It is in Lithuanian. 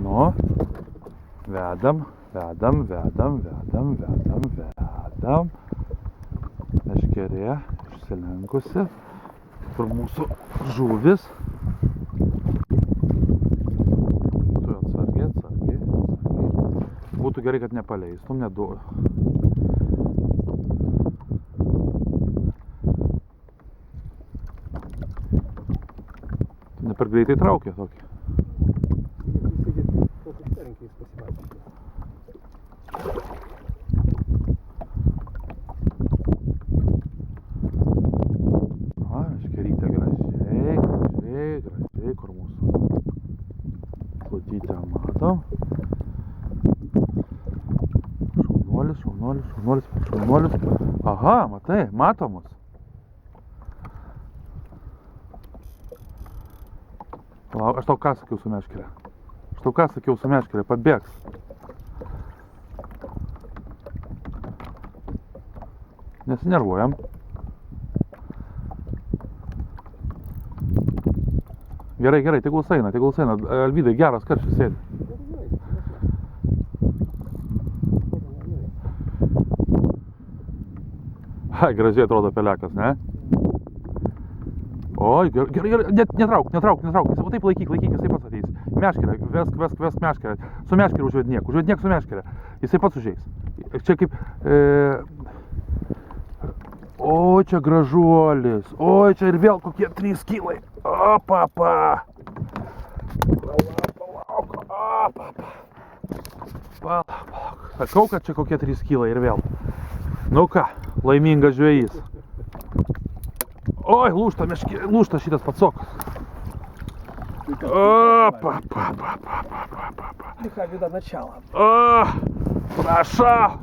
Nu, vedam, vedam, vedam, vedam, vedam, vedam. Meškerė išsilenkusi. Kur mūsų žuvis. Tu atsargiai, atsargiai, atsargiai. Būtų gerai, kad nepaleistum, nedu. Tu ne per greitai traukė tokį. Meškerytė gražiai, gražiai, gražiai, kur mūsų plutytę matom. Šaunuolis, šaunuolis, šaunuolis, šaunuolis. Aha, matai, matomus. Aš tau ką sakiau su meškerė? Aš tau ką sakiau su meškerė? Pabėgs. Nesinervuojam. Gerai, gerai, tegul eina, tegul eina. Alvydai, geras karštis sėdi. Ai, gražiai atrodo pelekas, ne? Oi, gerai, gerai, netrauk, netrauk, netrauk. O taip laikyk, jisai pats ateis. Meškerė, vesk meškerę. Su meškerė užvedniek su meškerė. Jisai pats užeis. Čia kaip... Oi, čia gražuolis. Oi, čia ir vėl kokie 3 kilai. Opapa. Palauk. Sakau, kad čia kokie 3 kilai ir vėl. Nu ką, laimingas žvejys. Oi, lūžta šitas patsokas. Опа. Лиха вида начала. Прошел.